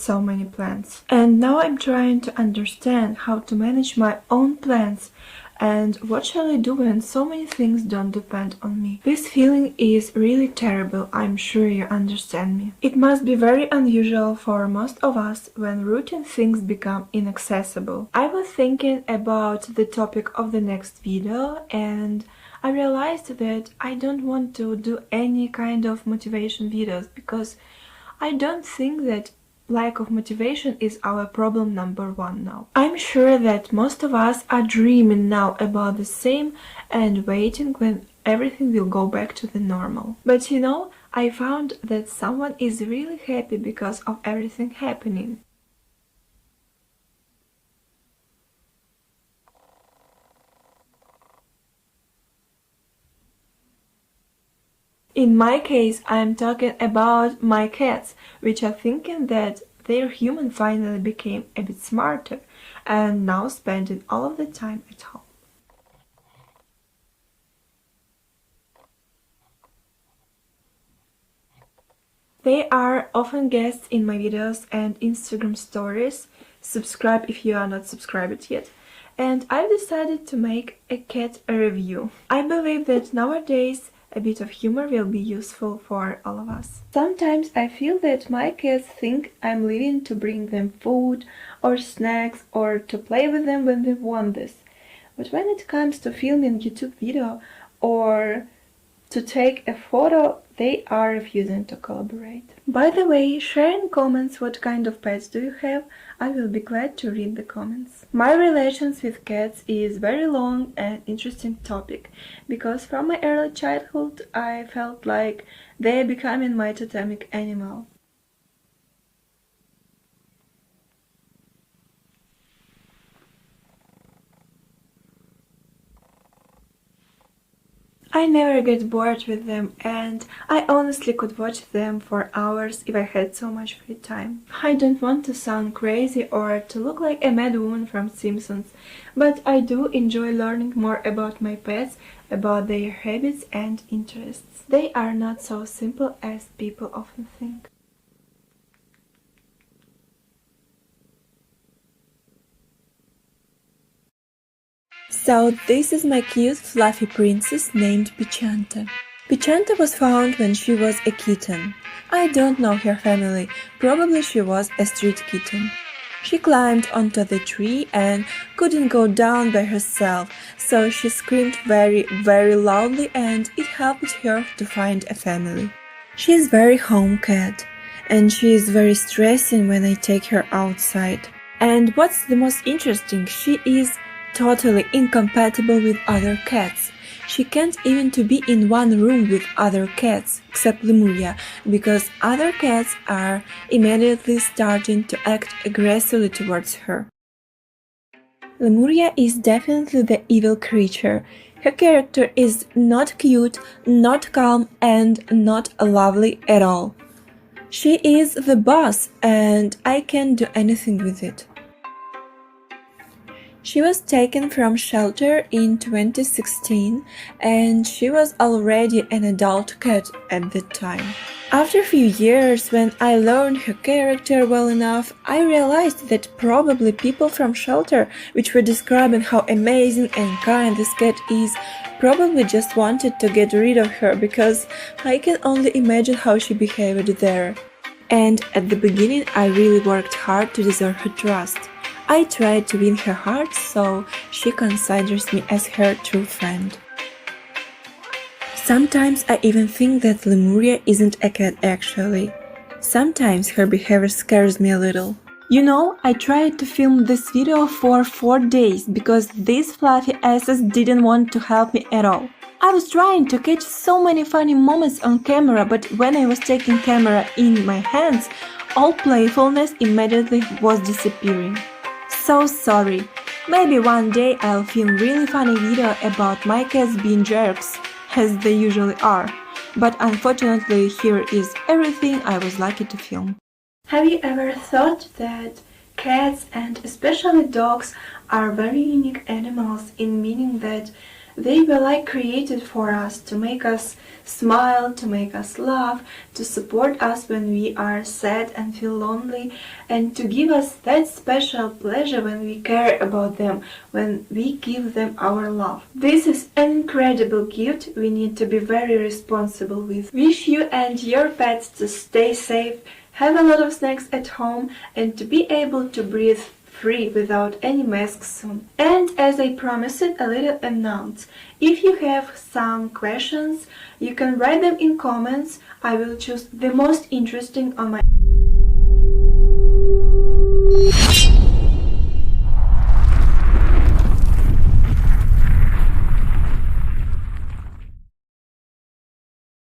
so many plants. And now I'm trying to understand how to manage my own plants. And what shall I do when so many things don't depend on me? This feeling is really terrible, I'm sure you understand me. It must be very unusual for most of us when routine things become inaccessible. I was thinking about the topic of the next video and I realized that I don't want to do any kind of motivation videos because I don't think that lack of motivation is our problem number one now. I'm sure that most of us are dreaming now about the same and waiting when everything will go back to the normal. But you know, I found that someone is really happy because of everything happening. In my case, I'm talking about my cats, which are thinking that their human finally became a bit smarter and now spending all of the time at home. They are often guests in my videos and Instagram stories. Subscribe if you are not subscribed yet. And I've decided to make a cat review. I believe that nowadays a bit of humor will be useful for all of us. Sometimes I feel that my cats think I'm leaving to bring them food or snacks or to play with them when they want this. But when it comes to filming YouTube video or to take a photo, they are refusing to collaborate. By the way, share in comments what kind of pets do you have. I will be glad to read the comments. My relations with cats is very long and interesting topic because from my early childhood I felt like they are becoming my totemic animal. I never get bored with them and I honestly could watch them for hours if I had so much free time. I don't want to sound crazy or to look like a mad woman from Simpsons, but I do enjoy learning more about my pets, about their habits and interests. They are not so simple as people often think. So this is my cute fluffy princess named Pichanta. Pichanta was found when she was a kitten. I don't know her family, probably she was a street kitten. She climbed onto the tree and couldn't go down by herself, so she screamed very, very loudly and it helped her to find a family. She is very home cat and she is very stressing when I take her outside. And what's the most interesting, she is totally incompatible with other cats. She can't even to be in one room with other cats, except Lemuria, because other cats are immediately starting to act aggressively towards her. Lemuria is definitely the evil creature. Her character is not cute, not calm, and not lovely at all. She is the boss, and I can't do anything with it. She was taken from shelter in 2016 and she was already an adult cat at that time. After a few years, when I learned her character well enough, I realized that probably people from shelter, which were describing how amazing and kind this cat is, probably just wanted to get rid of her because I can only imagine how she behaved there. And at the beginning I really worked hard to deserve her trust. I tried to win her heart, so she considers me as her true friend. Sometimes I even think that Lemuria isn't a cat actually. Sometimes her behavior scares me a little. You know, I tried to film this video for 4 days because these fluffy asses didn't want to help me at all. I was trying to catch so many funny moments on camera, but when I was taking camera in my hands, all playfulness immediately was disappearing. So sorry. Maybe one day I'll film really funny video about my cats being jerks, as they usually are. But unfortunately here is everything I was lucky to film. Have you ever thought that cats and especially dogs are very unique animals in meaning that They were like created for us, to make us smile, to make us laugh, to support us when we are sad and feel lonely, and to give us that special pleasure when we care about them, when we give them our love. This is an incredible gift we need to be very responsible with. Wish you and your pets to stay safe, have a lot of snacks at home, and to be able to breathe free without any masks soon. And as I promised, a little announce. If you have some questions, you can write them in comments. I will choose the most interesting on my